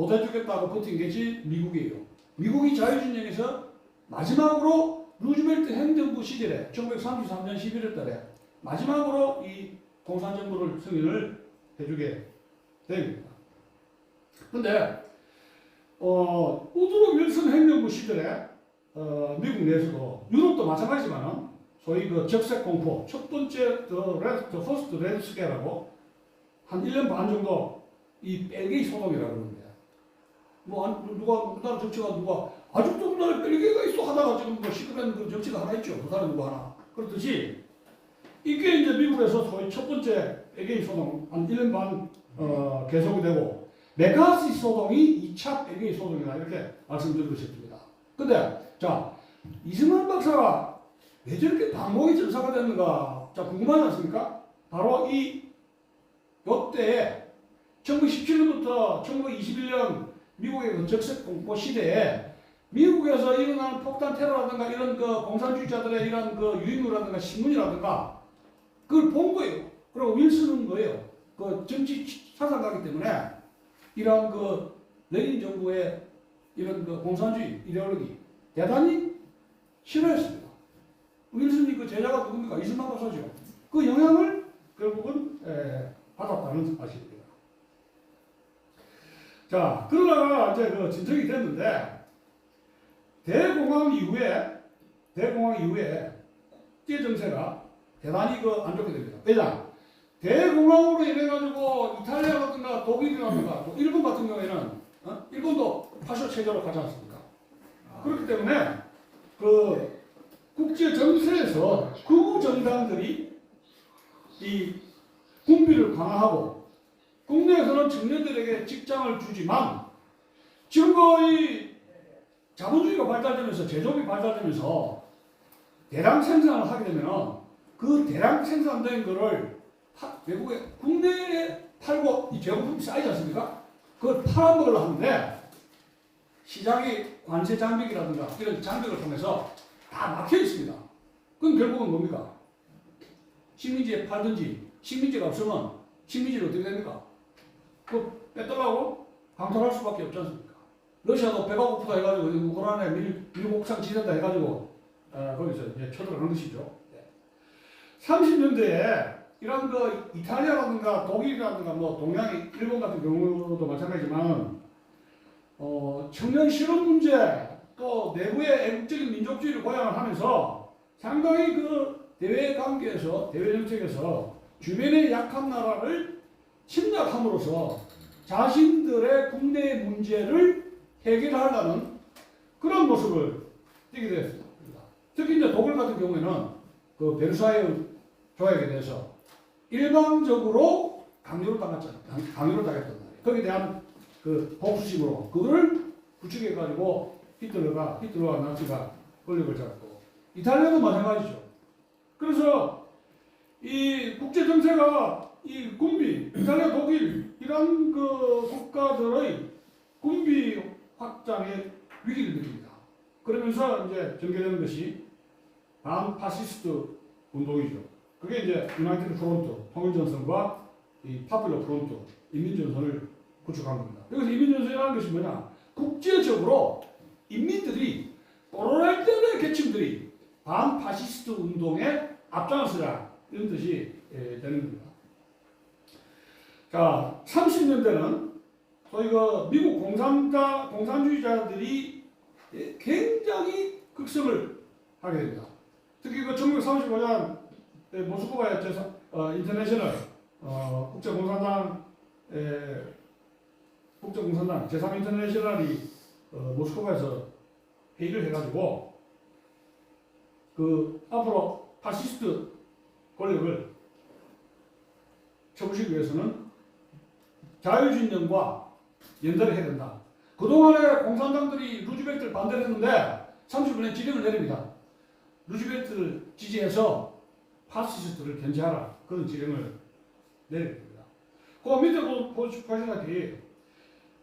못해주겠다고 버틴 것이 미국이에요. 미국이 자유진영에서 마지막으로 루즈벨트 행정부 시절에 1933년 11월 달에 마지막으로 이 공산정부를 승인을 해주게 됩니다. 근데 우드로 윌슨 행정부 시절에 미국 내에서도 유럽도 마찬가지지만 소위 그 적색 공포 첫 번째 퍼스트 레드 스케라고 한 1년 반 정도 이 벨기에 소동이라고 그러는데 누가 우리나라 정치가 누가 아직도 우리나라에 벨기에가 있어 하다가 지금 뭐 시급한 그 정치가 하나 있죠. 그 사람 누구 하나. 그렇듯이 이게 이제 미국에서 소위 첫 번째 벨기에 소동 한 1년 반 계속이 되고 메카시 소동이 2차 벨기에 소동이다 이렇게 말씀드리고 싶습니다. 근데 자 이승만 박사가 왜 저렇게 반목이 전사가 됐는가 자 궁금하지 않습니까? 바로 이때에 1917년부터 1921년 미국의 그 적색 공포 시대에 미국에서 일어나는 폭탄 테러라든가 이런 그 공산주의자들의 이런 그 유인물이라든가 신문이라든가 그걸 본 거예요. 그리고 윌슨은 거예요. 그 정치 사상가기 때문에 이런 그 레닌 정부의 이런 그 공산주의 이데올로기 대단히 싫어했습니다. 윌슨이 그 제자가 누굽니까? 이승만 박사죠. 그 영향을 결국은 받았다는 사실입니다. 자, 그러다가 이제 그 진척이 됐는데 대공황 이후에 국제 정세가 대단히 그 안 좋게 됩니다. 왜냐? 대공황으로 인해 가지고 이탈리아라든가 독일이라든가 또 일본 같은 경우에는 일본도 파쇼 체제로 가지 않습니까? 그렇기 때문에 그 국제 정세에서 극우 정당들이 이 군비를 강화하고 국내에서는 청년들에게 직장을 주지만 지금 거의 자본주의가 발달되면서 제조업이 발달되면서 대량 생산을 하게 되면 그 대량 생산된 거를 외국에 국내에 팔고 이 제조품이 쌓이지 않습니까? 그걸 팔아먹으려고 하는데 시장이 관세 장벽이라든가 이런 장벽을 통해서 다 막혀 있습니다. 그럼 결국은 뭡니까? 식민지에 팔든지 식민지가 없으면 식민지는 어떻게 됩니까? 그 빼돌라고 강탈할 수밖에 없지 않습니까? 러시아도 배가 고프다 해가지고 우크라이나에 밀곡창 지된다 해가지고 거기서 이제 쳐들어간 것이죠. 30년대에 이런 그 이탈리아라든가 독일이라든가 뭐 동양 일본 같은 경우도 마찬가지지만 청년 실업 문제 또 내부의 애국적인 민족주의를 고양을 하면서 상당히 그 대외 관계에서 대외 정책에서 주변의 약한 나라를 침략함으로써 자신들의 국내 문제를 해결하려는 그런 모습을 띠게 되었습니다. 특히 이제 독일 같은 경우에는 그 베르사유 조약에 대해서 일방적으로 강요를 당했단 말이에요. 거기에 대한 그 복수심으로 그거를 부추겨가지고 히틀러와 나치가 권력을 잡고 이탈리아도 마찬가지죠. 그래서 이 국제 정세가 이 군비, 이탈리아, 독일 이런 그 국가들의 군비 확장의 위기를 느낍니다. 그러면서 이제 전개되는 것이 반파시스트 운동이죠. 그게 이제 유나이티드 프론트, 통일전선과 이 파퓰러 프론트, 인민전선을 구축한 겁니다. 여기서 인민전선이라는 것이 뭐냐? 국제적으로 인민들이 또래들의 계층들이 반파시스트 운동에 앞장서자 이런 뜻이 되는 겁니다. 자, 30년대는 소위 그 미국 공산주의자들이 굉장히 극성을 하게 됩니다. 특히 그 1935년 모스크바의 인터내셔널 국제공산당 제3인터내셔널이 모스크바에서 회의를 해가지고 그 앞으로 파시스트 권력을 쳐부시기 위해서는 자유진영과 연대를 해야 된다. 그동안에 공산당들이 루즈벨트를 반대를 했는데 30년에 지령을 내립니다. 루즈벨트를 지지해서 파시스트를 견제하라. 그런 지령을 내립니다. 그 밑에 보시다시피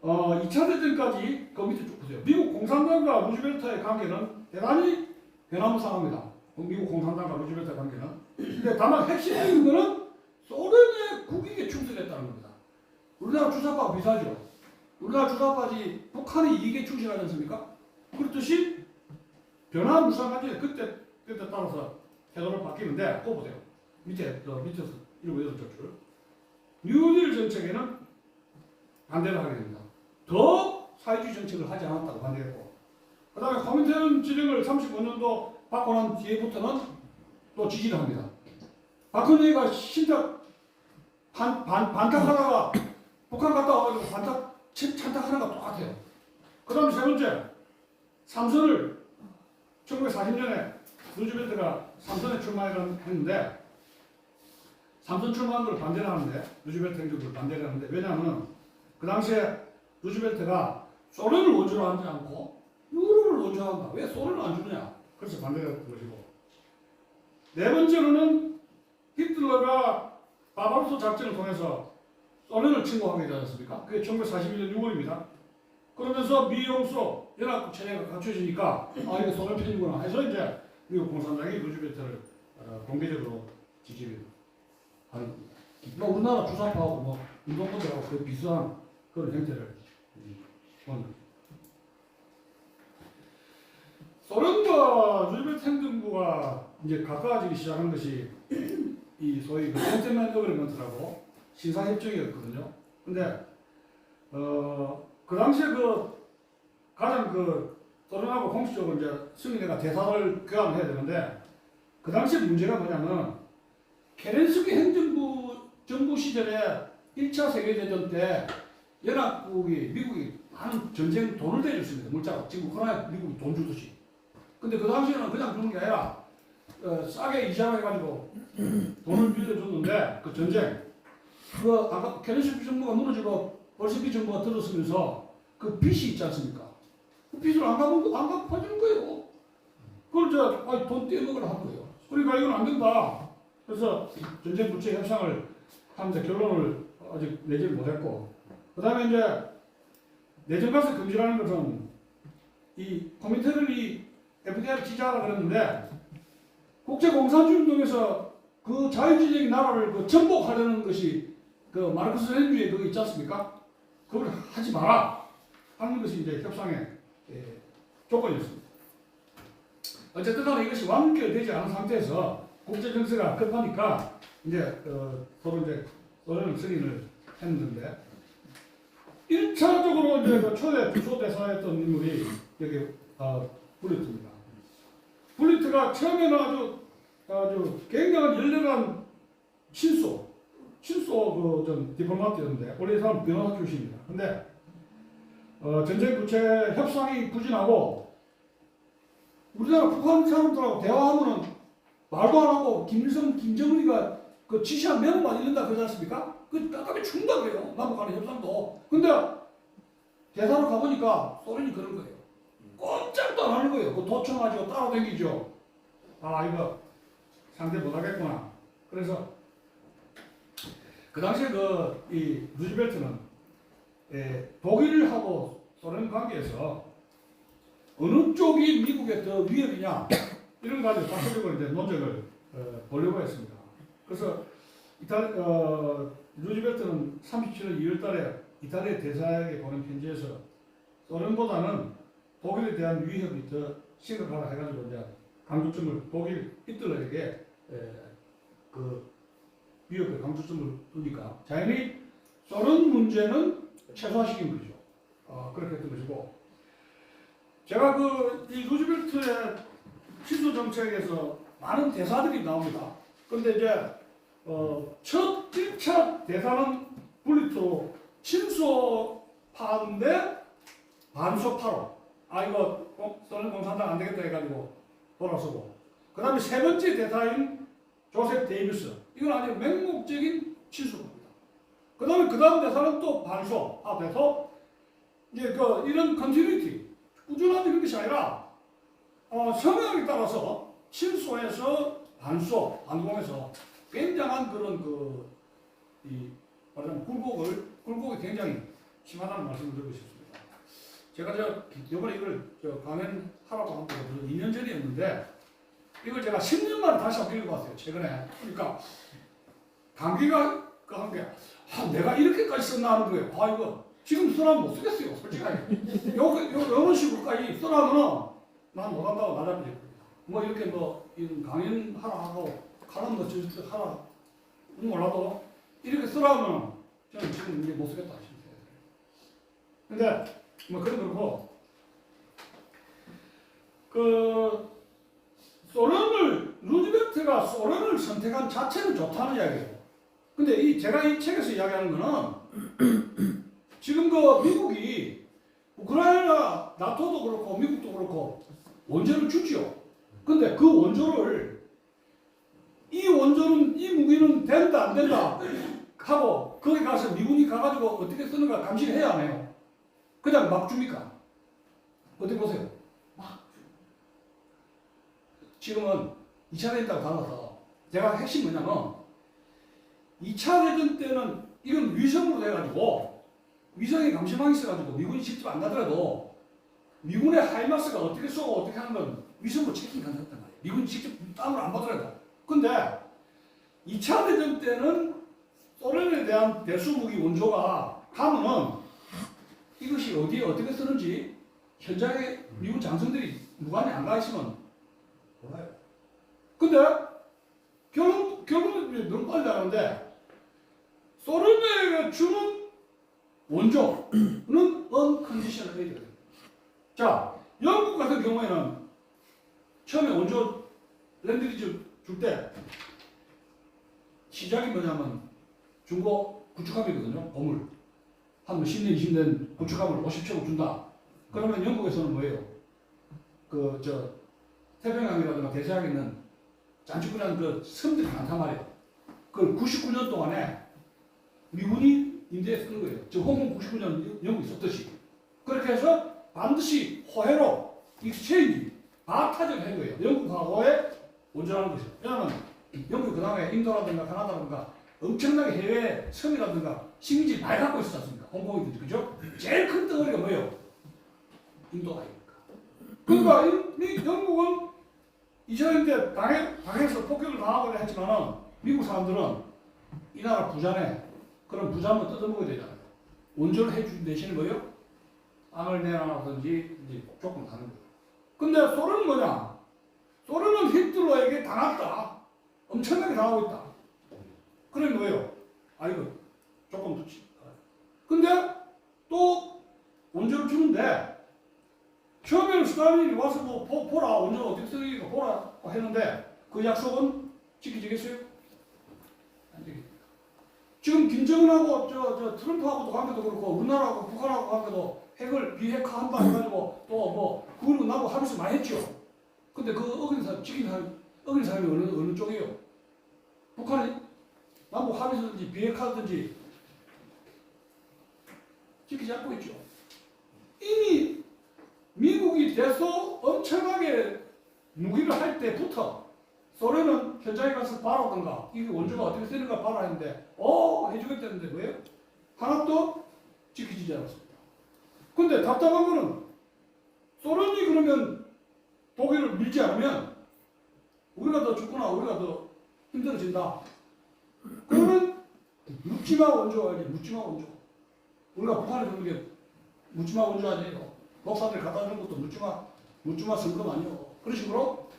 2차 대전까지 그 밑에 쭉 보세요. 미국 공산당과 루즈벨트의 관계는 대단히 변화무쌍합니다. 미국 공산당과 루즈벨트의 관계는. 근데 다만 핵심적인 것은 소련의 국익에 충실했다는 겁니다. 우리나라 주사파하고 비슷하죠. 우리나라 주사파지 북한의 이익에 충실하지 않습니까? 그렇듯이 변화한 무상관계 그때 따라서 태도를 바뀌는데 그거 보세요. 밑에서 일부 여덟 줄. 뉴딜 정책에는 반대를 하게 됩니다. 더 사회주의 정책을 하지 않았다고 반대했고, 그 다음에 코민테른 지령을 35년도 받고 난 뒤에부터는 또 지지를 합니다. 박근혜가 신탁 반탁하다가 북한 갔다 와가지고 찬탁하는 거 똑같아요. 그 다음 세 번째, 삼선을 1940년에 루즈벨트가 삼선에 출마했는데, 삼선 출마한 걸 반대를 하는데, 루즈벨트 행정부를 반대를 하는데, 왜냐하면 그 당시에 루즈벨트가 소련을 원조로 하지 않고 유럽을 원조로 한다. 왜 소련을 안 주느냐? 그래서 반대를 했던 것이고, 네 번째로는 히틀러가 바바로스 작전을 통해서 소련을 침공하게 되지 않습니까? 그게 1941년 6월입니다. 그러면서 미용소 연합국 체제가 갖춰지니까 이거 소련 편이구나 해서 이제 미국 공산당이 루즈벨트를 공개적으로 지지를 하는 겁니다. 우리나라 주사파하고 운동권들하고 그 비슷한 그런 형태를 보는. 소련과 루즈벨트 행정부가 이제 가까워지기 시작한 것이 이 소위 그 젠틀맨 어그리먼트라고 신사협정이었거든요. 근데 그 당시에 가장 소련하고 공식적으로 이제 승리가 대사를 교환을 해야 되는데, 그 당시 문제가 뭐냐면 케렌스키 정부 시절에 1차 세계대전 때 미국이 많은 전쟁 돈을 대줬습니다. 물자로. 지금 우크라이나에 미국이 돈 주듯이. 근데 그 당시에는 그냥 주는 게 아니라 싸게 이자를 해가지고 돈을 빌려줬는데, 그 전쟁 아까 케렌스키 정부가 무너지고 볼셰비키 정부가 들어서면서 그 빚이 있지 않습니까? 그 빚을 안 갚아주는 거예요. 그걸 돈 떼먹으려 한 거예요. 그러니까 이건 안 된다. 그래서 전쟁 부채 협상을 하면서 결론을 아직 내지를 못했고, 그 다음에 이제 내전 가서 금지라는 것은 이 코민테른이 FDR 지지하라 그랬는데, 국제공산주의 운동에서 그 자유주의적인 나라를 정복하려는 것이 그 마르크스 레닌주의 그거 있지 않습니까? 그걸 하지 마라 하는 것이 이제 협상의 조건이었습니다. 어쨌든 간에 이것이 완결되지 않은 상태에서 국제 정세가 급하니까 이제 서로 이제 소련을 승인을 했는데, 1차적으로 이제 초대 주소 대사였던 인물이 여기 블리트입니다. 블리트가 처음에는 아주 굉장한 열렬한 친소 디플로마트였는데, 원래 이 사람 변호사 출신입니다. 근데 전쟁 부채 협상이 부진하고 우리나라 북한 사람들하고 대화하면은 말도 안 하고 김일성, 김정은이가 그 지시한 메모만 읽는다 그러지 않습니까? 그 깜깜이 죽는다 그래요. 남북 간의 협상도. 근데 대사로 가보니까 소련이 그런 거예요. 꼼짝도 안 하는 거예요. 도청하죠. 따라다니죠. 이거 상대 못하겠구나. 그래서 그 당시에 이 루즈벨트는 독일하고 소련 관계에서 어느 쪽이 미국에 더 위협이냐 이런 거 가지고 다수적으로 이제 논쟁을 보려고 했습니다. 그래서 루즈벨트는 37년 2월달에 이탈리아 대사에게 보낸 편지에서 소련보다는 독일에 대한 위협이 더 심각하다 해가지고 이제 강조점을 독일 히틀러에게 그 위협의 강조점을 두니까 자연히 소련 문제는 최소화시킨 거죠. 그렇게 했던 것이고, 제가 이 루즈벨트의 친소 정책에서 많은 대사들이 나옵니다. 그런데 이제 첫 1차 대사는 블리트로 친소파인데 반소파로 이거 소련 공산당 안 되겠다 해가지고 돌아서고, 그 다음에 세 번째 대사인 조셉 데이비스, 이건 아주 맹목적인 친소입니다. 그 다음 대사는 또 반소파돼서 이제 이런 컨티뉴티, 꾸준하게 그런 것이 아니라 성향에 따라서 친소에서 반공에서 굉장한 그런 말하자면 굴곡이 굉장히 심하다는 말씀을 드리고 싶습니다. 제가 이번에 이걸 강연하라고 한 거 2년 전이었는데, 이걸 제가 10년 만에 다시 한번 읽어봤어요, 최근에. 그러니까 감기가 한 게 내가 이렇게까지 썼나 하는 거예요. 이거 지금 쓰라면 못 쓰겠어요, 솔직하게. 이런 식으로까지 쓰라면은 난 못한다고 나잡아질 겁니다. 뭐 이렇게 뭐 강연하라 하고 칼럼 뭐 하라 몰라도 이렇게 쓰라면 저는 지금 이제 못 쓰겠다 싶어요. 근데 뭐 그런 그렇고 그 루즈벨트가 소련을 선택한 자체는 좋다는 이야기예요. 근데 제가 이 책에서 이야기하는 거는 지금 그 미국이 우크라이나 나토도 그렇고 미국도 그렇고 원조를 주지요. 근데 그 원조를 이 무기는 된다 안 된다 하고 거기 가서 미군이 가가지고 어떻게 쓰는가 감시를 해야 하네요. 그냥 막 줍니까? 어떻게 보세요? 막 지금은 2차 대전하고 달라서 제가 핵심 뭐냐면 2차 대전 때는 이건 위성으로 돼가지고 위성에 감시망이 있어가지고 미군이 직접 안 가더라도 미군의 하이마스가 어떻게 쏘고 어떻게 하는 건 위성으로 체킹 가능했단 말이에요. 미군이 직접 땀을 안 받더라도. 근데 2차 대전 때는 소련에 대한 대수무기 원조가 가면은 이것이 어디에 어떻게 쓰는지 현장에 미군 장성들이 무관이 안 가 있으면 몰라요. 근데 결국은 너무 빨리 나가는데 소련에 주는 원조는 unconditional aid. 자, 영국 같은 경우에는 처음에 원조 랜드리즈 줄 때 시작이 뭐냐면 중고 구축함이거든요. 보물. 한 10년, 20년 구축함을 50척을 준다. 그러면 영국에서는 뭐예요? 태평양이라든가 대서양에 있는 짠쭈꾸리한 그 섬들이 많단 말이에요. 그걸 99년 동안에 미군이 임대해 쓰는 거예요. 지금 홍콩 99년 영국이 썼듯이. 그렇게 해서 반드시 호혜로 익스체인지 바타적을 한 거예요. 영국하고의 원전하는 것이죠. 왜냐하면 영국이 그 다음에 인도라든가 카나다라든가 엄청나게 해외 섬이라든가 식민지 많이 갖고 있었지 않습니까? 홍콩이든지, 그죠? 제일 큰 덩어리가 뭐예요? 인도 아닙니까? 그러니까 영국은 2000년 때 당해서 폭격을 당하고 했지만은 미국 사람들은 이 나라 부자네. 그럼 부자면 뜯어먹어야 되잖아요. 원조를 해준 대신에 뭐예요? 암을 내놔라든지 이제 조금 다른 거예요. 근데 소련은 뭐냐? 소련은 히틀러에게 당했다. 엄청나게 당하고 있다. 그럼 뭐예요? 이거 조금 더 치. 근데 또 원조를 주는데 처음에는 스탈린이 와서 뭐 보라 원조를 어떻게 쓰니까 보라 했는데 그 약속은 지켜지겠어요? 안 되겠다. 지금 김정은하고 트럼프하고도 관계도 그렇고 우리나라하고 북한하고 관계도 핵을 비핵화 한다 해가지고 또 뭐 그걸로 나고 합의서 많이 했죠. 근데 그 어긴 사람이 어느 쪽이에요? 북한이 남북 합의서든지 비핵화든지 지키지 않고 있죠. 이미 미국이 대소 엄청나게 무기를 할 때부터 소련은 현장에 가서 봐라던가 이게 원조가 어떻게 쓰는가 봐라 했는데 해주겠다는데 뭐예요? 하나도 지켜지지 않았습니다. 근데 답답한 거는 소련이 그러면 독일을 밀지 않으면 우리가 더 죽거나 우리가 더 힘들어진다. 그러면 묻지마 원조 아니지. 묻지마 원조. 우리가 북한에 그런 게 묻지마 원조 아니에요. 목사들 갖다 준 것도 묻지마 성금 아니에요. 그런 식으로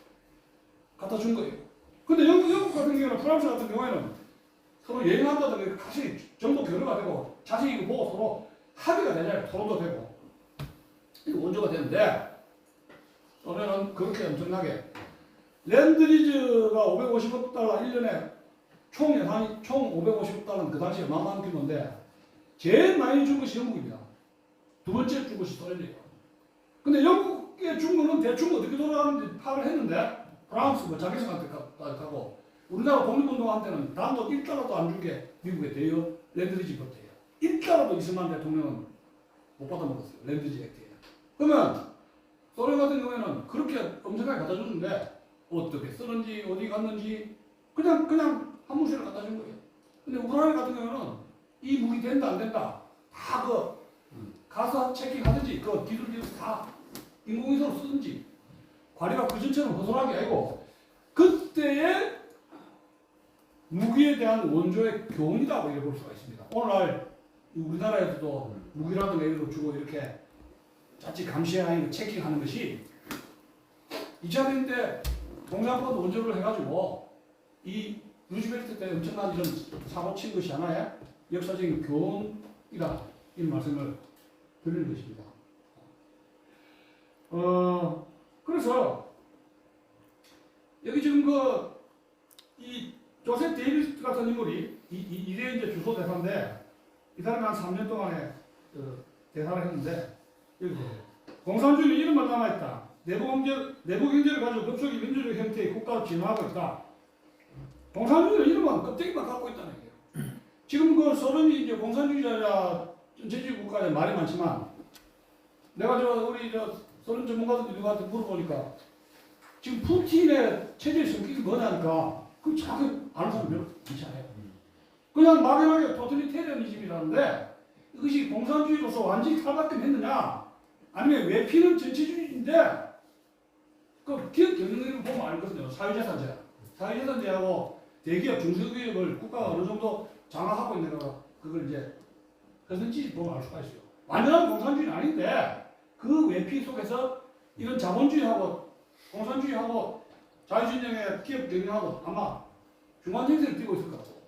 갖다 준 거예요. 근데 영국 같은 경우는 프랑스 같은 경우에는 서로 여행한다든가 같이 정도 교류가 되고 자세히 이거 보고 서로 합의가 되잖아요. 토론도 되고. 이거 원조가 되는데 소련은 그렇게 엄청나게 랜드리즈가 550억 달러 1년에 총 예산이 총 550억 달러는 그 당시에 어마어마한 규모인데 제일 많이 준 것이 영국입니다. 두 번째 준 것이 소련이에요. 근데 영국에 준 거는 대충 어떻게 돌아가는지 파악을 했는데 프랑스 뭐 자기성한테 가고 우리나라 독립운동한테는 단돈 1달러도 안 준 게 미국의 대여 랜드리지 법이에요. 1달러도 이승만 대통령은 못 받아먹었어요. 랜드리지 액트에. 그러면 소련 같은 경우에는 그렇게 엄청나게 갖다 줬는데 어떻게 쓰는지 어디 갔는지 그냥 한 무시를 갖다 준 거예요. 근데 우크라이나 같은 경우는 이 무기 된다 안 된다 다 가서 체킹하든지 기술 다 인공위성으로 쓰든지 관리가 그 전체는 허술한 게 아니고 그때의 무기에 대한 원조의 교훈이라고 이래 볼 수가 있습니다. 오늘날 우리나라에서도 무기라든가 이런 거 주고 이렇게 자칫 감시하는 체킹하는 것이 2차 대전 때 동사권 원조를 해가지고 이 루즈벨트 때 엄청난 이런 사고 친 것이 하나의 역사적인 교훈이다 이런 말씀을 드리는 것입니다. 그래서 여기 지금 이 조셉 데이비스 같은 인물이 이래 이제 주소 대사인데 이 사람이 한 3년 동안에 대사를 했는데 여기 보세요. 공산주의는 이름만 남아있다. 내부 경제를 가지고 급속히 민주주의 형태의 국가로 진화하고 있다. 공산주의는 이름만 껍데기만 갖고 있다는 얘기예요. 지금 소련이 이제 공산주의자 전체주의 국가에 말이 많지만 내가 우리 소련 전문가들 누구한테 물어보니까 지금 푸틴의 체제의 성격이 뭐냐니까 그 자꾸 아는 사람 별로 많지 않아요. 그냥 막연하게 토탈리테리아니즘이라는데 이것이 공산주의로서 완전히 탈바꿈했느냐 아니면 외피는 전체주의인데 그 기업 경영을 보면 알거든요. 사회재산제. 사회재산제하고 대기업 중소기업을 국가가 어느 정도 장악하고 있는 거가 그걸 이제 그런지 보면 알 수가 있어요. 완전한 공산주의는 아닌데 그 외피 속에서 이런 자본주의하고 공산주의하고 자유진영의 기업 경영하고 아마 중간형태를 띠고 있을 것 같고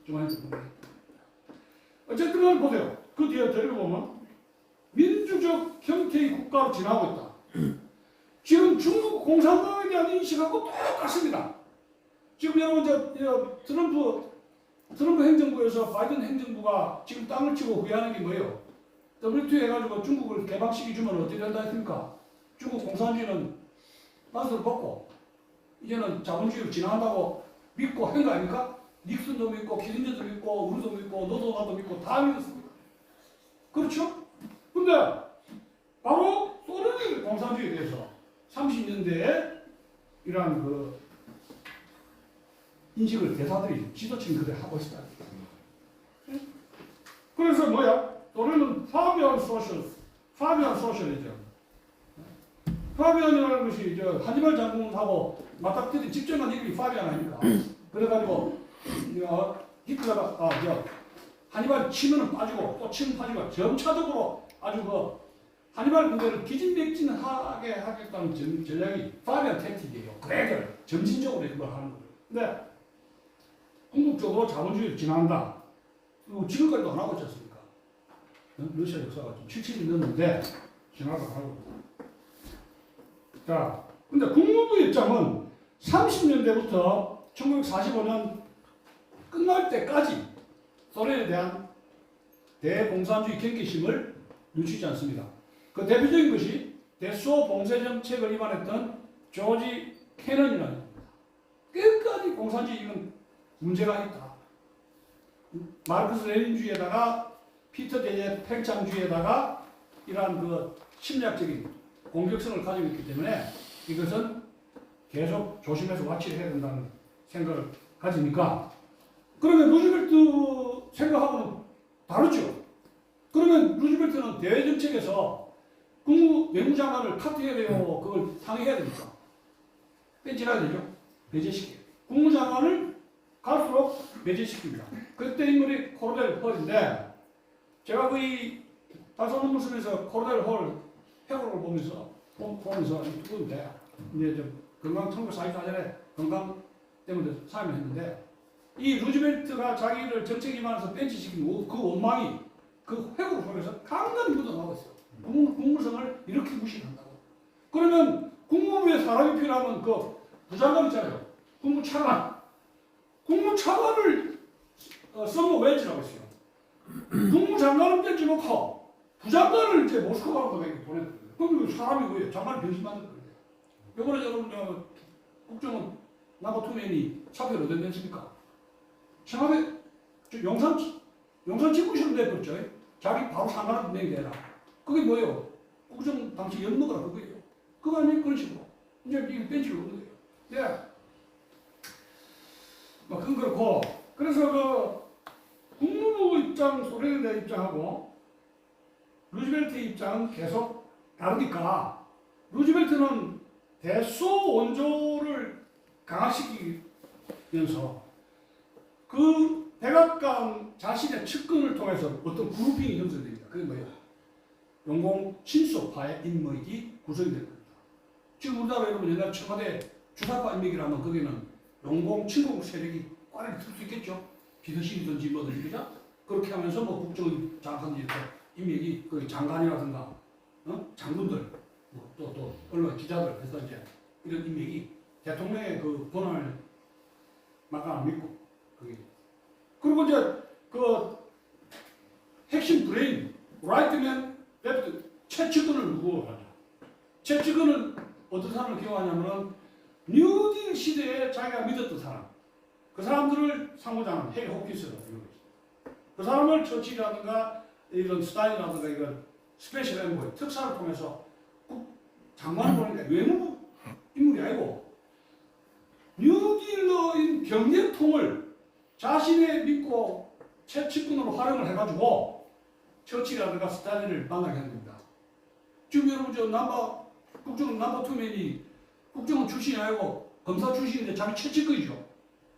중간형태. 어쨌든 보세요. 그 뒤에 들어보면 민주적 형태의 국가로 진화하고 있다. 지금 중국 공산당에 대한 인식하고 똑같습니다. 지금 여러분 트럼프 행정부에서 바이든 행정부가 지금 땅을 치고 후회하는 게 뭐예요? WTO 해가지고 중국을 개방시켜주면 어떻게 된다 했습니까? 중국 공산주의는 빤스를 벗고 이제는 자본주의로 진화한다고 믿고 한 거 아닙니까? 닉슨도 믿고 키신저도 믿고 우리도 믿고 너도 나도 믿고 다 믿었습니다. 그렇죠? 근데 바로 소련의 공산주의에 대해서 30년대에 이러한 인식을 대사들이 지도층 그대 하고 있다. 그래서 뭐야? 소련은 파비안 소셜이죠. 파비안이라는 것이 하니발 장군하고 맞닥뜨린 집정한 이름이 파비안 아닙니까? 그래가지고 히틀러가 하니발 치면은 빠지고 또 치면 빠지고 점차적으로 아주 하니발 군대를 기진맥진하게 하겠다는 전략이 파비안 택틱이에요. 그래서 점진적으로 이걸 하는 거예요. 근데 궁극적으로 자본주의를 진화한다. 그리고 지금까지도 안 하고 있지 않습니까? 러시아 역사가 70이 넘는데 진화를 안 하고 있다. 자, 근데 국무부 입장은 30년대부터 1945년 끝날 때까지 소련에 대한 대공산주의 경계심을 늦추지 않습니다. 그 대표적인 것이 대수호 봉쇄 정책을 위반했던 조지 캐넌이라는 겁니다. 끝까지 공산주의는 문제가 있다. 마르크스 레닌주의에다가 피터 대제 팽창주의에다가 이러한 심리학적인 공격성을 가지고 있기 때문에 이것은 계속 조심해서 와치를 해야 된다는 생각을 가지니까 그러면 루즈벨트 생각하고는 다르죠. 그러면 루즈벨트는 대외정책에서 외무장관을 카트해야 돼요. 그걸 상의해야 됩니까? 뺀질해야 되죠. 배제시켜요. 국무장관을 갈수록 배제시킵니다. 그때 인물이 코르델 헐인데 제가 다섯 논문 쓰면서 코르델 헐 해고를 보면서 누구인데 이제 건강 1944년에 건강 때문에 사임을 했는데 이 루즈벨트가 자기를 정책 위반해서 벤치시킨 그 원망이 그 회고를 통해서 강간히 묻어나오고 있어요. 국무성을 이렇게 무시한다고. 그러면 국무부에 사람이 필요하면 그 부장관 있잖아요. 국무차관. 국무차관을 선거 벤치라고 했어요. 국무장관은 벤치 놓고 부장관을 이제 모스크바로 보냈거든요. 그럼 사람이 뭐예요? 장관이 병신 만든 거예요. 이번에 여러분 국정원 나고투맨이 사표를 어떻게 냈습니까? 청와대 용산 지구실로 내버렸죠. 자기 바로 상관을 낸 게 아니라 그게 뭐예요? 국정 당시 엿먹으라 그거예요. 그거 아니에요? 그런 식으로 이제 이 벤치를 놓는 거예요. 네. 그건 그렇고 그래서 국무부 입장, 소련에 대한 입장하고 루즈벨트의 입장은 계속 다르니까 루즈벨트는 대소 원조를 강화시키면서 그 백악관 자신의 측근을 통해서 어떤 그룹핑이 형성됩니다. 그게 뭐예요? 용공 친소파의 인맥이 구성이 될 겁니다. 지금 우리나라 여러분 옛날 청와대 주사파 인맥이라면 거기는 용공 친공 세력이 꽈리를 틀 수 있겠죠. 비서실이든지 뭐든지 그죠? 그렇게 하면서 뭐 국정을 장악하는 인맥이 그 장관이라든가 장군들 또 언론 기자들 해서 이제 이런 인맥이 대통령의 그 권한을 막아 안 믿고 그게 그리고 이제 그 핵심 브레인 라이트맨 레프트 최측근을 누구 하죠? 최측근은 어떤 사람을 기억하냐면은 뉴딜 시대에 자기가 믿었던 사람 그 사람들을 상호자는 해리 호킨스라고 이러고 있어요. 그 사람을 처치라든가 이런 스타일이라든가 이런 스페셜 엔보이 특사를 통해서 장관을 보내니까 외무부 인물이 아니고 뉴딜러인 경제통을 자신의 믿고 최측근으로 활용을 해가지고 처치라든가 스타일을 만나게 한 겁니다. 지금 여러분 저 국정원 넘버 투맨이 국정원 출신이 아니고 검사 출신인데 자기 최측근이죠.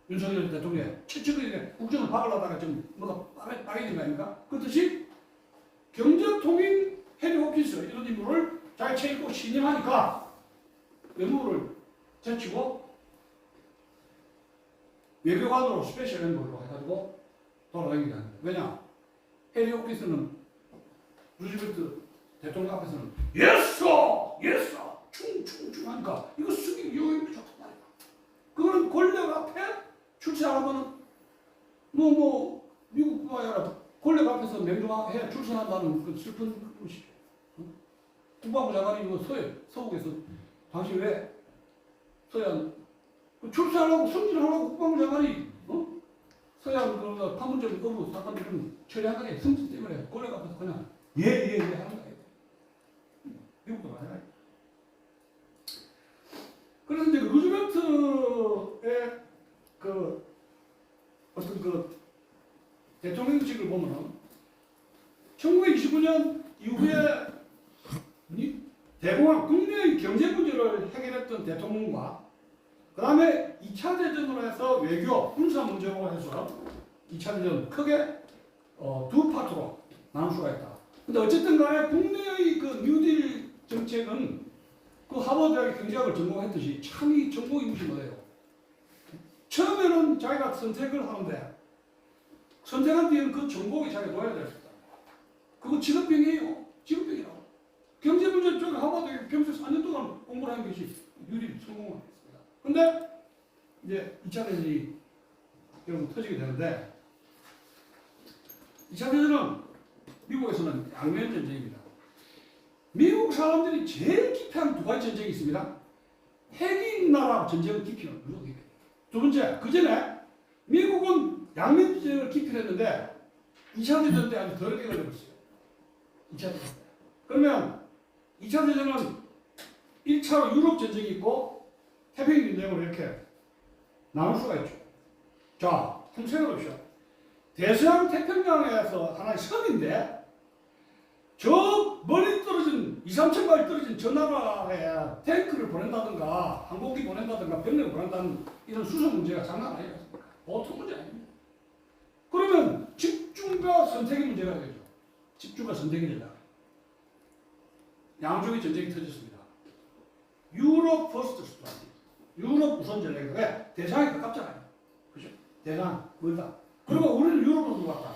윤석열 대통령의 최측근인데 국정원 박으려다가 좀 뭐가 빠개진 거 아닙니까? 그렇듯이 경제통인 해리 호킨스 이런 인물을 자기 최고 신임하니까 외무를 제치고 외교관으로 스페셜 엔보이로 해가지고 돌아다니게 합니다. 왜냐? 해리 호킨스는 루즈벨트 대통령 앞에서는 예스! 예스! 충충충 하니까 이거 쓰기 요임이 좋단 말이야. 그거는 권력 앞에 출세하면은 뭐 미국뿐만 아니라 권력 앞에서 맹종해 출세한다는 그 슬픈 것이죠. 국방부 장관이 이거 서울에서 당신 왜 서해안 출세하려고 승진하려고 국방부 장관이 서해안 그 판문점 거부 사건들은 처리한 게 승진 때문에 권력 앞에서 그냥 예 하는 거예요. 미국도 마찬가지. 그래서 이제 루즈벨트의 그 어떤 그 대통령직을 보면은 1929년 이후에 대공황 국내의 경제 문제를 해결했던 대통령과 그 다음에 2차 대전으로 해서 외교, 군사 문제로 해서 2차 대전 크게 두 파트로 나눌 수가 있다. 근데 어쨌든 간에 국내의 그 뉴딜 정책은 그 하버드대학의 경제학을 전공했듯이 참 이 전공이 무시못해요. 처음에는 자기가 선택을 하는데 선택한 뒤에는 그 전공이 자기가 놓아야 될 수 있다. 그거 직업병이에요. 직업병이라고. 경제 문제 쪽에 하버드 병실 4년 동안 공부를 한 것이 유리 성공을 했습니다. 근데 이제 2차 대전이 결국 터지게 되는데 2차 대전은 미국에서는 양면 전쟁입니다. 미국 사람들이 제일 기피하는 두 가지 전쟁이 있습니다. 핵인 나라 전쟁을 기피하는 무조건. 두 번째, 그 전에 미국은 양면 전쟁을 기피했는데 2차 대전 때 아주 더럽게 걸려버렸어요. 2차 대전 때. 그러면 2차 대전은 1차로 유럽 전쟁이 있고 태평양 전쟁으로 이렇게 나눌 수가 있죠. 자, 한번 생각해 봅시다. 대서양 태평양에서 하나의 섬인데 저 멀리 떨어진 2,3천 마일 떨어진 저 나라에 탱크를 보낸다든가 항공기 보낸다든가 병력을 보낸다는 이런 수송 문제가 장난 아니겠습니까? 보통 문제 아닙니다. 그러면 집중과 선택의 문제가 되죠. 집중과 선택이 된다. 양쪽의 전쟁이 터졌습니다. 유럽 퍼스트 스트라테지. 유럽 우선 전략이 왜? 대상이 가깝잖아요. 그죠? 대상 멀다. 그리고 우리는 유럽으로 들어왔다.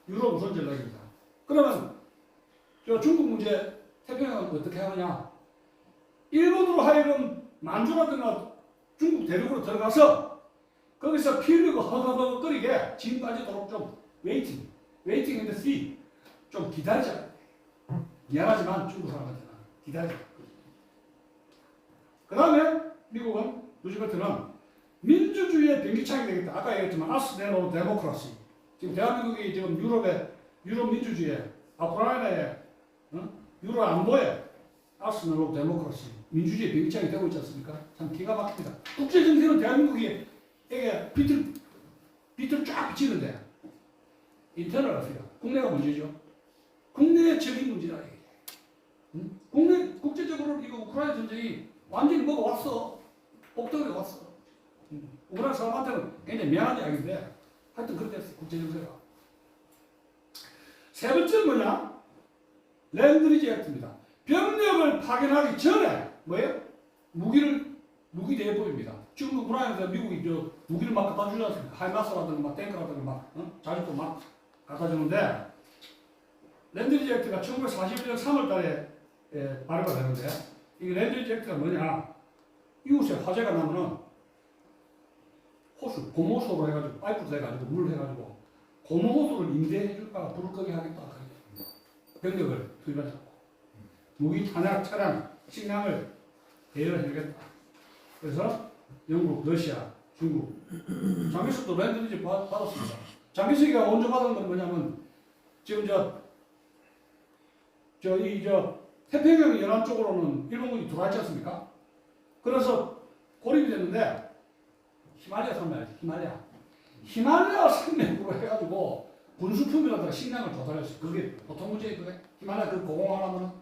유럽 우선 전략입니다. 그러면 저 중국 문제 태평양은 어떻게 하느냐? 일본으로 하여금 만주라든가 중국 대륙으로 들어가서 거기서 피 흘리고 허허허거리게 진 빠지도록 좀 웨이팅 in the sea 좀 기다리자. 미안하지만 중국 사람한테는 기다리자. 그 다음에 미국은 루즈벨트는 민주주의의 변기창이 되겠다. 아까 얘기했지만 아스네로 데모크라시. 지금 대한민국이 지금 유럽 민주주의에 우크라이나에 유럽 안보에 아스네로 데모크라시 민주주의의 변기창이 되고 있지 않습니까? 참 기가 막힙니다. 국제 정세는 대한민국이 이게 빛을 쫙 비치는데 인터널 어피어 국내가 문제죠. 국내의 적인 문제라 이게. 국내 국제적으로 이거 우크라이나 전쟁이 완전히 뭐가 왔어. 복덕이 왔어. 우크라이나 사람한테는 굉장히 미안한 이야기인데 하여튼 그렇게 됐어요. 국제 정세가. 세 번째는 뭐냐? 랜드리지 액트입니다. 병력을 파견하기 전에 뭐예요? 무기 대여법입니다. 지금 우크라이나에서 미국이 무기를 막 갖다 주지 않습니까? 하이마스라든가 막 탱크라든가 막 자주도 막 갖다 주는데 랜드리지 액트가 1941년 3월 달에 발효가 되는데 이 랜드리지 액트가 뭐냐? 이웃에 화재가 나면은 호수, 고무호수로 해가지고 파이프로 해가지고 물을 해가지고 고무호수를 임대해줄까 불을 끄게 하겠다. 병력을 투입하지 않고 무기, 탄약, 차량, 식량을 대여해주겠다. 그래서 영국, 러시아, 중국 장기석도 랜드리지 받았습니다. 장기석이가 언제 받은 건 뭐냐면 지금 태평양 연안 쪽으로는 일본군이 들어와 있지 않습니까? 그래서 고립이 됐는데 히말라야 산맥, 히말라야 산맥으로 해가지고 군수품이라든가 식량을 조달했어요. 그게 보통 문제예요. 그게 히말라야 그 고공하려면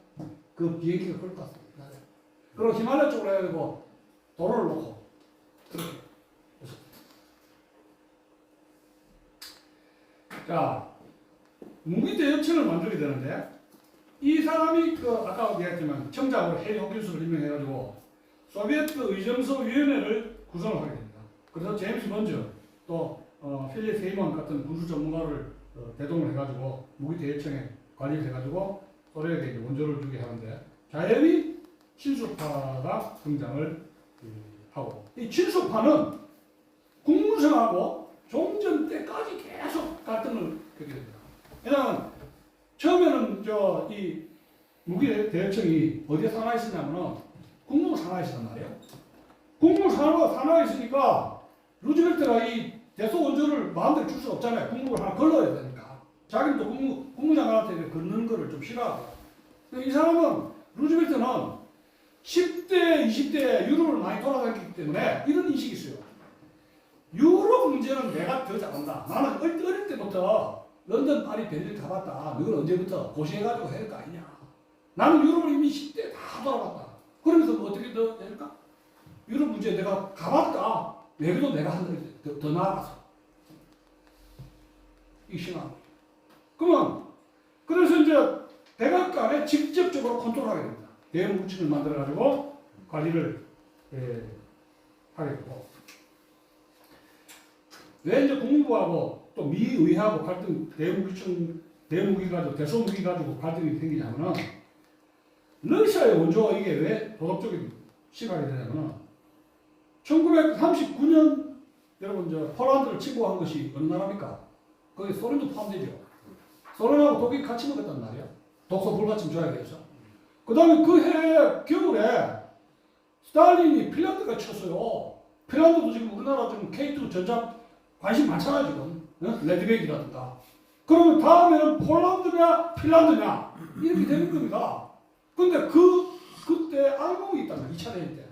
그 비행기가 그럴 것 같습니다. 그리고 히말라야 쪽으로 해가지고 도로를 놓고 그렇게. 자, 무기 대여청을 만들게 되는데 이 사람이 아까 얘기했지만 청작으로 해리 호기수를 임명해가지고 소비에트 의정서 위원회를 구성을 하게 됩니다. 그래서 제임스 먼저 또 필립 헤이먼 같은 군수 전문가를 대동을 해가지고 무기 대여청에 관리를 해가지고 소련에게 원조를 주게 하는데 자연히 친소파가 등장을 하고 이 친소파는 국무성하고 종전 때까지 계속 갈등을 겪게 됩니다. 왜냐하면 처음에는 이 무기 대여청이 어디에 산하에 있었냐면은 국무 산하에 있었단 말이에요. 국무 산하에 있으니까 루즈벨트가 이 대소 원조를 마음대로 줄 수 없잖아요. 국무를 하나 걸러야 되니까. 자기는 또 국무장관한테 걷는 거를 좀 싫어하고. 이 사람은 루즈벨트는 10대, 20대 유럽을 많이 돌아다녔기 때문에 이런 인식이 있어요. 유럽 문제는 내가 더 잘한다. 나는 어릴 때부터 런던, 파리, 베를린 가봤다. 너는 언제부터 고시해가지고 해야 할 거 아니냐. 나는 유럽을 이미 10대 다 돌아봤다. 그러면서 뭐 어떻게 더 될까? 유럽 문제 내가 가봤다. 외교도 내가 한 더 나아가서. 이 신앙. 그러면, 그래서 이제 백악관에 직접적으로 컨트롤하게 됩니다. 대무구청을 만들어가지고 관리를 하게 되고. 왜 이제 국무부하고 또 미의회하고 갈등, 대무기 가지고, 대소무기 가지고 갈등이 생기냐면은, 러시아의 원조가 이게 왜 도덕적인 시각이 되냐면은, 1939년, 여러분, 폴란드를 침공한 것이 어느 나라입니까? 거기 소련도 포함되죠. 소련하고 독일이 같이 먹었단 말이야. 독소 불가침 조약에서. 그 다음에 그 해 겨울에 스탈린이 핀란드가 쳤어요. 핀란드도 지금 우리나라 지금 K2 전자 관심 많잖아요, 지금. 레드백이라든가. 그러면 다음에는 폴란드냐, 핀란드냐, 이렇게 되는 겁니다. 근데 그때 악몽이 있단 말이야, 2차 대전 때.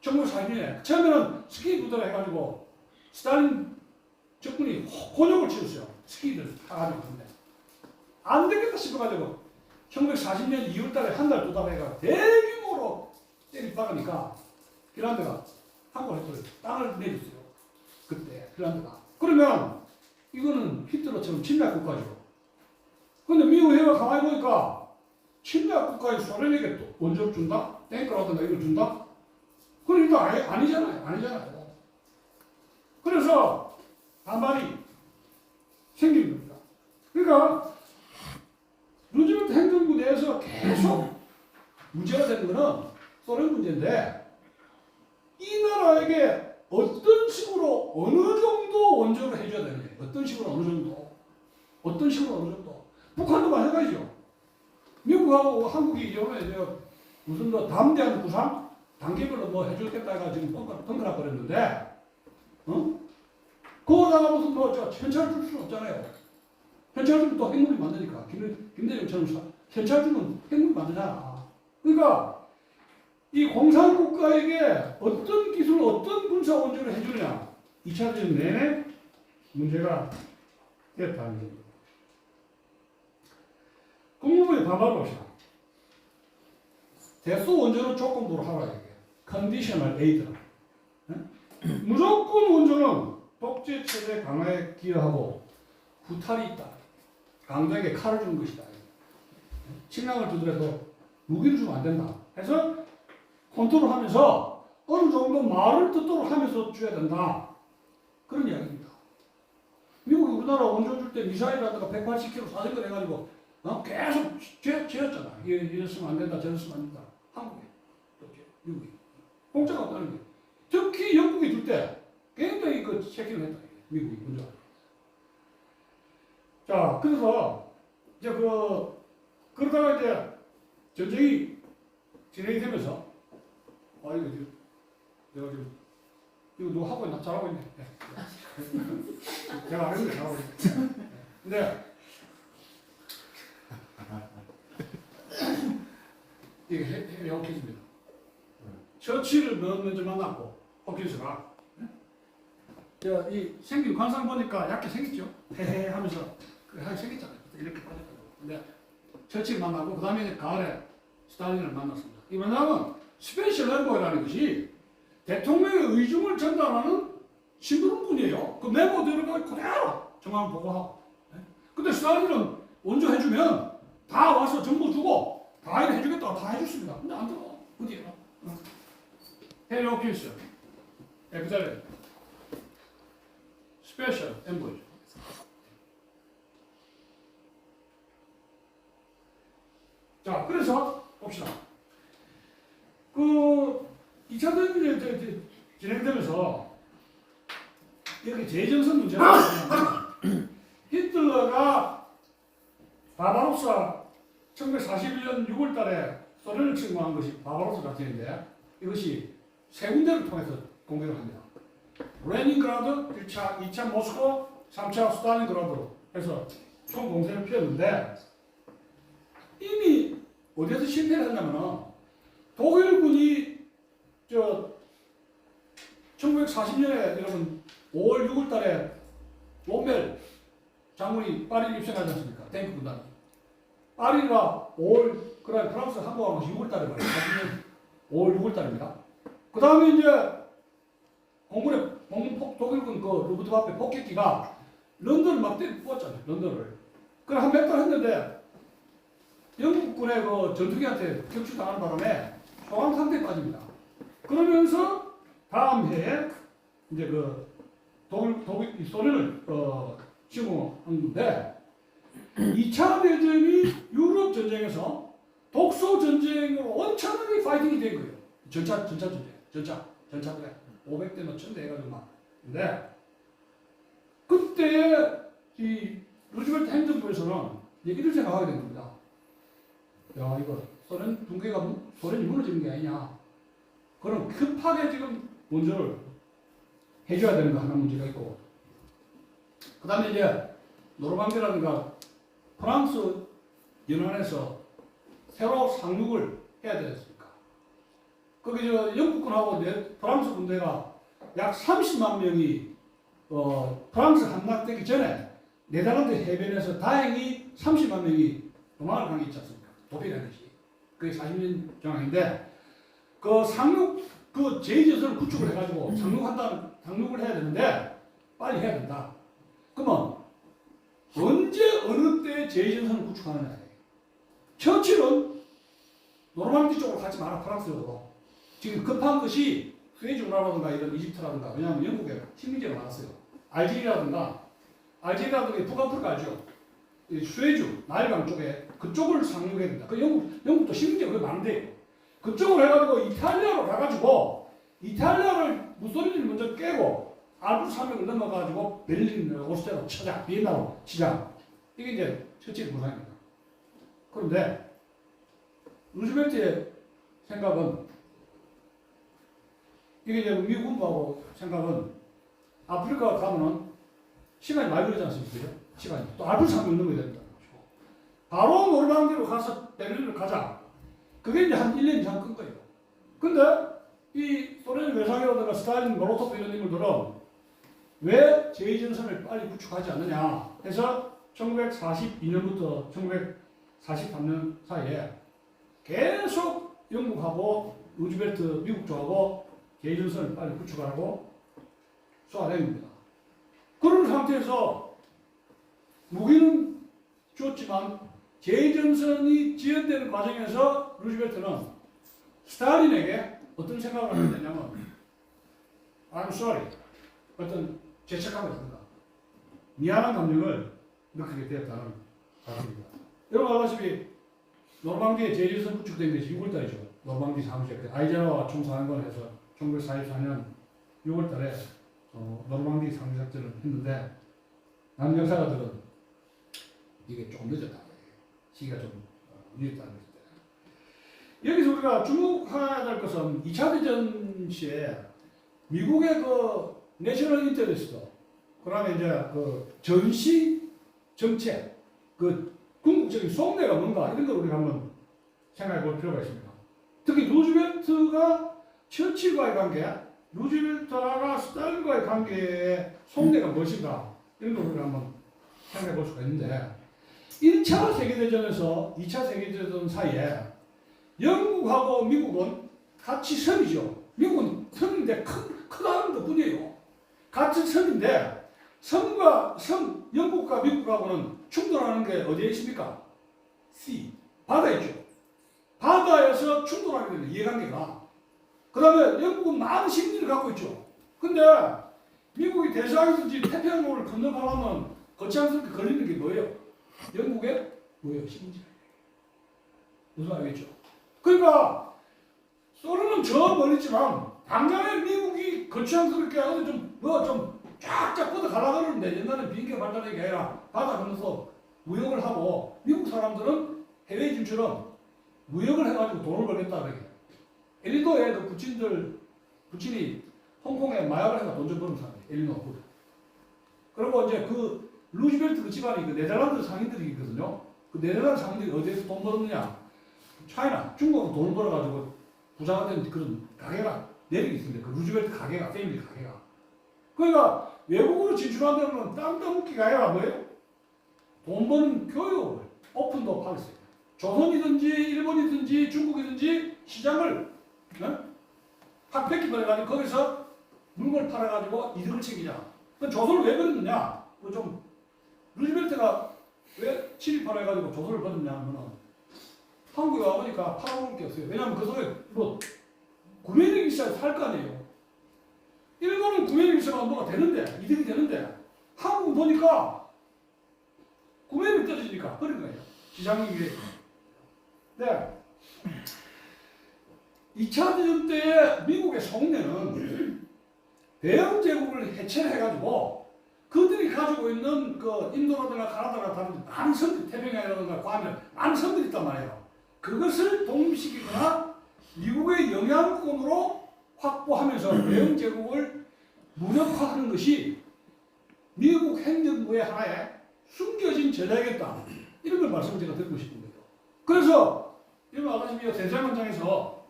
1942년에. 처음에는 스키 부대를 해가지고, 스탈린 적군이 곤욕을 치렀어요. 스키들 타가지고. 근데. 안 되겠다 싶어가지고, 1940년 2월 달에 한 달, 두 달 해가 대규모로 때리 박으니까, 핀란드가 항구를 땅을 내줬어요. 그때, 핀란드가. 그러면 이거는 히틀러처럼 침략 국가죠. 근데 미국 해가 가만히 보니까 침략 국가의 소련에게 또 원조를 준다? 탱크라든가 이걸 준다? 그럼 이거 아니잖아요. 그래서 반발이 생기는 겁니다. 그러니까 루즈벨트 행정부 내에서 계속 문제가 되는 것은 소련 문제인데 이 나라에게 어떤 식으로 어느 정도 원조를 해줘야 되느냐. 어떤 식으로 어느 정도. 북한도 마찬가지죠. 미국하고 한국이 이번에 무슨 담대한 구상? 단계별로 뭐 해주겠다 해가 지금 덩그락 거렸는데, 그거다가 무슨 현찰 줄 수는 없잖아요. 현찰 주면 또 핵무기 만드니까. 김대중처럼 현찰 주면 핵무기 만드잖아. 그러니까 이 공산국가에게 어떤 기술, 어떤 군사 원조를 해주느냐. 2차 대전 내내 문제가 됐다는 겁니다. 국무부의 반발을 봅시다. 대소 원조는 조건부로 하라 이게. 컨디셔널 에이드. 무조건 원조는 독재 체제 강화에 기여하고 후탈이 있다. 강도에게 칼을 주는 것이다. 식량을 주더라도 무기를 주면 안 된다. 해서 컨트롤하면서 어느 정도 말을 듣도록 하면서 줘야 된다. 그런 이야기입니다. 미국이 우리나라 원조 줄 때 미사일이라든가 180km 사정거 해가지고 계속 죄었잖아. 이랬으면 안 된다, 저랬으면 안 된다. 한국이, 미국이. 공짜가 없다는 게. 특히 영국이 줄 때 굉장히 그 체킹을 했다. 미국이 먼저. 자, 그래서 이제 그러다가 이제 전쟁이 진행이 되면서 이거 지금 내가 지금 이거 누가 하고 있나? 잘하고 있네. 제가 안 했는데 잘하고 있네. 근데 이게 해리 호킨스입니다. 처치를 먼저 만났고 호킨스가 이 생긴 관상 보니까 약해 생겼죠. 헤헤 하면서 하게 생겼잖아요. 이렇게 빠졌다고. 근데 처치를 만나고 그 다음에 가을에 스탈린을 만났습니다. 이 뭐냐면 스페셜 엠보이라는 것이 대통령의 의중을 전달하는 신부름꾼이에요. 그 메모대로 그대로 정황 보고하고. 근데 스탈린은 원조 해주면 다 와서 정보 주고 다 해주겠다고 다 해줬습니다. 근데 안 들어. 어디에? 해리 호킨스. 그 자리에 스페셜 엠보이죠. 자, 그래서 봅시다. 2차 대전이 진행되면서 이렇게 재정선 문제가 있냐면 히틀러가 바바로사 1941년 6월 달에 소련을 침공한 것이 바바로사 작전인데 이것이 세 군데를 통해서 공격을 합니다. 레닌그라드 1차, 2차 모스코, 3차 스탈린그라드로 해서 총 공세를 피웠는데 이미 어디에서 실패를 했냐면 독일군이 1940년에 여러분 5월 6월 달에 롬멜 장군이 파리를 입성하지 않습니까? 탱크 군단이. 파리가 5월, 그다음에 프랑스 항공한 것이 6월 달에 말이에요. 40년 5월 6월 달입니다. 그 다음에 이제 독일군 루프트와페 폭격기가 런던을 막 뽑았잖아요. 런던을. 그래 한 몇 달 했는데 영국군의 전투기한테 격추당하는 바람에 소강 상태에 빠집니다. 그러면서 다음 해에 이제 소련을 침공한 건데 2차 대전이 유럽 전쟁에서 독소 전쟁으로 원천하게 파이팅이 된 거예요. 전차 그래 500대나 1000대 해가지고 막. 근데 그때 이 루즈벨트 행정부에서는 이들 생각하게 된 겁니다. 야, 이거 소련 붕괴가 소련이 무너지는 게 아니냐. 그럼 급하게 지금 원조를 해줘야 되는 거 하나 문제가 있고. 그 다음에 이제 노르망디라든가 프랑스 연안에서 새로 상륙을 해야 되지 않습니까? 거기 영국군하고 프랑스 군대가 약 30만 명이 프랑스 함락되기 전에 네덜란드 해변에서 다행히 30만 명이 도망을 간 게 있지 않습니까? 도피라는 것이. 그게 40년 정황인데 상륙 제2전선을 구축을 해가지고 상륙을 해야 되는데 빨리 해야 된다. 그러면 언제 어느 때 제2전선을 구축하느냐. 처칠은 노르망디 쪽으로 가지 마라. 프랑스적으로. 지금 급한 것이 수에즈 운하라든가 이런 이집트라든가. 왜냐하면 영국에 식민지가 많았어요. 알제리라든가 북아프리카 알죠? 수에즈 나일강 쪽에 그쪽을 상륙해야 된다. 영국도 식민지가 왜 많은데 그쪽으로 해가지고 이탈리아로 가가지고 이탈리아를 무솔리니를 먼저 깨고 알프스 산맥을 넘어가지고 베를린, 오스트리아로 쳐자, 비엔나로 치자. 이게 이제 첫째 구상입니다. 그런데 루즈벨트의 생각은 이게 이제 미국 군부하고 생각은 아프리카 가면은 시간이 많이 걸리지 않습니까? 시간이. 또 알프스 산맥을 넘어야 된다. 바로 노르망디로 가서 베를린을 가자. 그게 이제 한 1년 이상 끈 거예요. 근데 이 소련 외상이라든가 스탈린, 모로토프 이런 인물들은 왜 제2전선을 빨리 구축하지 않느냐 해서 1942년부터 1943년 사이에 계속 영국하고 루즈벨트 미국 쪽하고 제2전선을 빨리 구축하라고 쏘아댄 겁니다. 그런 상태에서 무기는 줬지만 재전선이 지연되는 과정에서 루즈벨트는 스탈린에게 어떤 생각을 하게 되냐면 I'm sorry 어떤 죄책감이라든가 미안한 감정을 느끼게 되었다는 사실입니다. 여러분 알다시피 노르망디에 재전선 구축된 것이 6월달이죠. 노르망디 상륙 때 아이젠하워 총사령관에서 1944년 6월달에 노르망디 상륙작전을 했는데 나는 역사가들은 이게 조금 늦었다. 시기가 좀 늦었다는 것인데 여기서 우리가 주목해야 될 것은 2차 대전 시에 미국의 그 내셔널 인터레스트 그 다음에 이제 그 전시 정책 그 궁극적인 속내가 뭔가 이런 걸 우리가 한번 생각해 볼 필요가 있습니다. 특히 루즈벨트가 처칠과의 관계, 루즈벨트가 스탈린과의 관계의 속내가 무엇인가 이런 걸 우리가 한번 생각해 볼 수가 있는데 1차 세계대전에서 2차 세계대전 사이에 영국하고 미국은 같이 선이죠. 미국은 선인데 크다는 것 뿐이에요. 같은 선인데 선과 선, 영국과 미국하고는 충돌하는 게 어디에 있습니까? sea, 바다에 있죠. 바다에서 충돌하게 되는 이해관계가. 그 다음에 영국은 많은 식민지를 갖고 있죠. 근데 미국이 대서양이든지 태평양을 건너가려면 거창스럽게 걸리는 게 뭐예요? 영국의 뭐예요? 식민지. 무슨 말이겠죠? 그러니까 소련은 저 멀리지만 당장에 미국이 거창스럽게 어디 좀 쫙쫙 뻗어 가려고 그러는데 옛날에 비행기가 발달한 게 아니라 바다 건너서 무역을 하고 미국 사람들은 해외 진처럼 무역을 해가지고 돈을 벌겠다 그게. 엘리노의 그 부친이 홍콩에 마약을 해가 돈 좀 버는 사람이에요. 엘리노. 그리고 이제 그 루즈벨트 그 집안이 그 네덜란드 상인들이거든요. 그 네덜란드 상인들이 어디에서 돈 벌었느냐? 차이나, 중국으로 돈을 벌어가지고 부자가 된 그런 가게가 내리고 있습니다. 그 루즈벨트 가게가, 패밀리 가게가. 그러니까 외국으로 진출한다면 땅 따먹기가 아니라 뭐예요? 돈 버는 교육을 오픈도 하겠어요. 조선이든지 일본이든지 중국이든지 시장을 팍 뺏기버려가지고 거기서 물건을 팔아가지고 이득을 챙기자. 그 조선을 왜 그랬느냐? 좀 루즈벨트가 왜 침입하라 해가지고 조선을 받았냐 하면은 한국에 와보니까 팔아먹을 게 없어요. 왜냐하면 그 속에 뭐 구매력이 있어야 살 거 아니에요. 일본은 구매력이 있어야 뭐가 되는데 이득이 되는데 한국은 보니까 구매력이 떨어지니까 그런 거예요. 시장이 위에. 네. 2차 대전 때의 미국의 속내는 대영 제국을 해체해가지고 그들이 가지고 있는 그 인도라든가 가나다나 다른 많은 섬들, 태평양이라든가 괌에 많은 섬들이 있단 말이에요. 그것을 독립시키거나 미국의 영향권으로 확보하면서 대영 제국을 무력화하는 것이 미국 행정부의 하나의 숨겨진 전략이었다. 이런 걸 말씀을 제가 드리고 싶은 거예요. 그래서 여러분 아시다시피 대서양 현장에서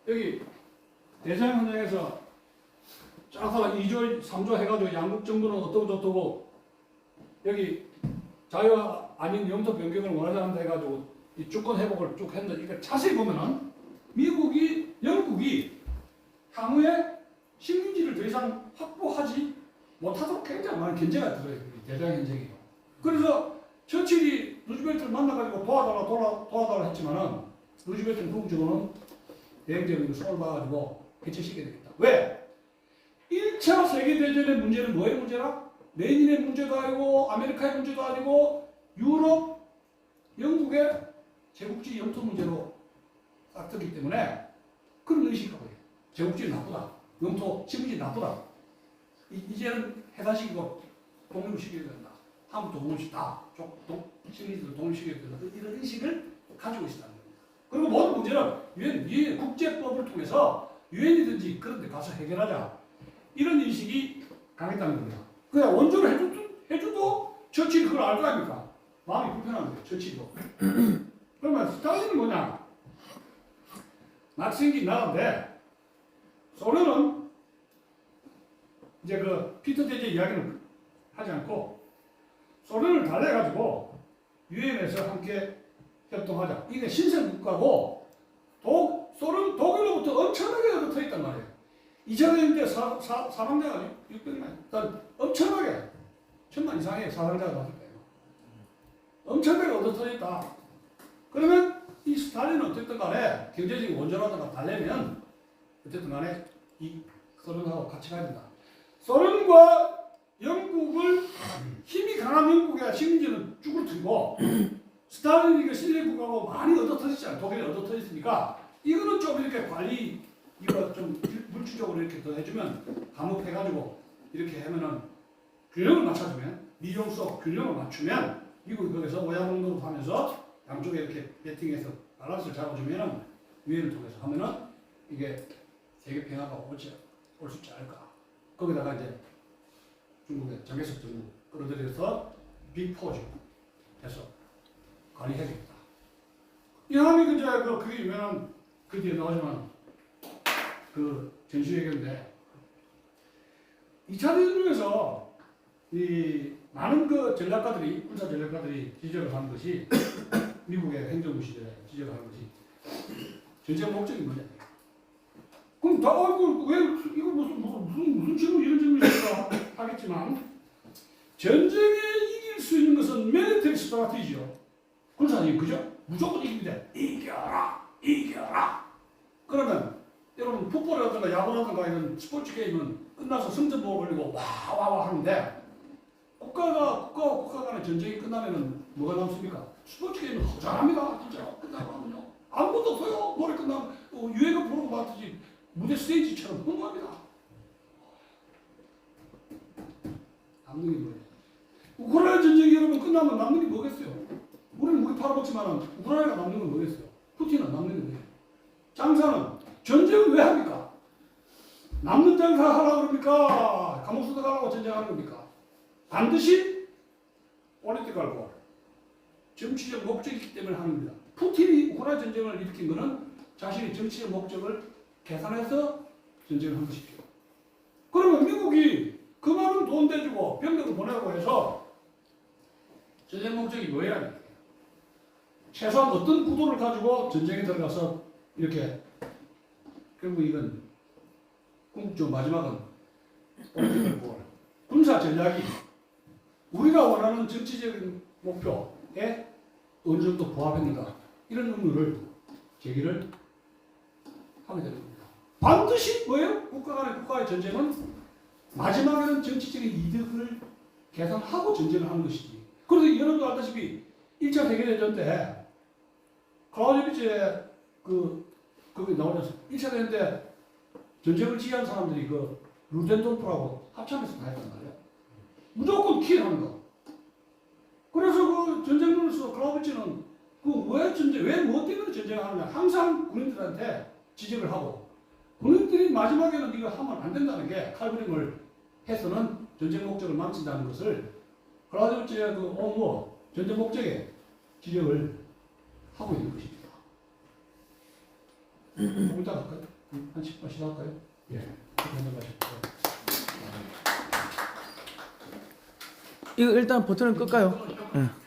여기 대서양 현장에서 짜서 2조, 3조 해가지고 양국 정부는 어떠고 저떠고 여기 자유 아닌 영토 변경을 원하지 않는다 해가지고 이 주권 회복을 쭉 했는데 이거 자세히 보면은 영국이 향후에 식민지를 더 이상 확보하지 못하도록 굉장히 많은 견제가 들어요. 대서양 현장이에요. 그래서 처칠이 루즈벨트를 만나가지고 도와달라 했지만은 루즈벨트는 궁극적으로는 대행적으로 손을 봐가지고 해체시키게 되겠다. 왜? 1차 세계대전의 문제는 뭐의 문제라? 레닌의 문제도 아니고 아메리카의 문제도 아니고 유럽, 영국의 제국주의 영토 문제로 딱 뜨기 때문에 그런 의식이 있어요. 제국주의 나쁘다. 영토, 식민지 나쁘다. 이제는 해산시키고 독립을 시켜야 된다. 다음부터 독립시다. 식민지들 독립시켜야 된다. 이런 의식을 가지고 있다는 겁니다. 그리고 모든 문제는 유엔 국제법을 통해서 유엔이든지 그런 데 가서 해결하자. 이런 인식이 강했다는 겁니다. 그냥 원조를 해줘도 처칠이 그걸 알 거 아닙니까? 마음이 불편한 거예요. 처칠도. 그러면 스탈린은 뭐냐? 낙생긴 나라인데 소련은 이제 그 피터 제제 이야기는 하지 않고 소련을 달래가지고 유엔에서 함께 협동하자. 이게 신생 국가고 독일로부터 엄청나게 붙어 있단 말이에요. 2차 대전 때 사망자가 600만, 일단 엄청나게 1000만 이상의 사상자가 났을 거예요. 엄청나게 얻어터졌다. 그러면 이 스탈린은 어쨌든 간에 경제적인 원조라든가 달래면 어쨌든 간에 이 소련하고 같이 가야 된다. 소련과 영국을 힘이 강한 영국의 식민지는 쭈그러뜨리고 스탈린이 그 신뢰 국가고 많이 얻어터졌잖아요. 독일이 얻어터졌으니까 이거는 좀 이렇게 관리 이거 좀 물질적으로 이렇게 더 해주면 감옥해가지고 이렇게 하면은 균형을 맞춰주면 미중 속 균형을 맞추면 미국이 거기서 오야농도로 하면서 양쪽에 이렇게 배팅해서 밸런스를 잡아주면은 유엔을 통해서 하면은 이게 세계 평화가 올 수 있지 않을까. 거기다가 이제 중국의 장개석 정부 끌어들여서 빅포즈 해서 관리해야겠다. 이 함이 이제 그게 유명한 그 뒤에 나오지만 그 전시회견인데 2차 대전중에서 이 많은 그 전략가들이 군사 전략가들이 지적을 하는 것이 미국의 행정부 시절에 지적을 하는 것이 전쟁 목적이 뭐냐. 그럼 다 왜 이거 무슨 질문 이런 질문이 있을까 하겠지만 전쟁에 이길 수 있는 것은 밀리터리 스트라테지죠. 군사적인 그죠? 무조건 이기면 돼. 이겨라. 그러면 여러분 풋볼이라든가 야구라든가 이런 스포츠 게임은 끝나서 승전보고 걸리고 와와와 하는데 국가 간의 전쟁이 끝나면은 뭐가 남습니까? 스포츠 게임은 허전합니다. 진짜 끝나고 하면요. 아무것도 없어요. 노래 끝나면 유행어 부르고 마듯이 무대 스테이지처럼 흥분합니다. 남는 게 뭐예요? 우크라이나 전쟁이 여러분 끝나면 남는 게 뭐겠어요? 우리는 무기 팔아먹지만 우크라이나가 남는 건 뭐겠어요? 푸틴은 남는 게 뭐예요? 장사는 전쟁을 왜 합니까? 남는 장사 하라고 그럽니까? 감옥 수도가라고 전쟁하는 겁니까? 반드시 폴리티컬 골, 정치적 목적이 있기 때문에 하는 겁니다. 푸틴이 우크라이나 전쟁을 일으킨 것은 자신의 정치적 목적을 계산해서 전쟁을 한 것이죠. 그러면 미국이 그 많은 돈 대주고 병력을 보내고 해서 전쟁 목적이 뭐야? 최소한 어떤 구도를 가지고 전쟁에 들어가서 이렇게 결국 이건 궁극적 마지막은 군사 전략이 우리가 원하는 정치적인 목표에 어느 정도 부합했는가 이런 의무를 제기를 하게 되는 겁니다. 반드시 뭐예요? 국가의 전쟁은 마지막에는 정치적인 이득을 계산하고 전쟁을 하는 것이지. 그런데 여러분도 알다시피 1차 세계대전 때 클라우제비치의 거기 나오면서 1차 대전 때 전쟁을 지휘한 사람들이 그 루덴돌프라고 합참에서 다 했단 말이야. 무조건 킬하는 거. 그래서 그 전쟁론에서 클라우제비치는 왜 뭐 때문에 전쟁을 하느냐 항상 군인들한테 지적을 하고 군인들이 마지막에는 이거 하면 안 된다는 게 칼부림을 해서는 전쟁 목적을 망친다는 것을 클라우제비치의 전쟁 목적에 지적을 하고 있는 것입니다. 조금 이따 갈까요? 한 10분 시작할까요? 예. 이거 일단 버튼을 끌까요? 예.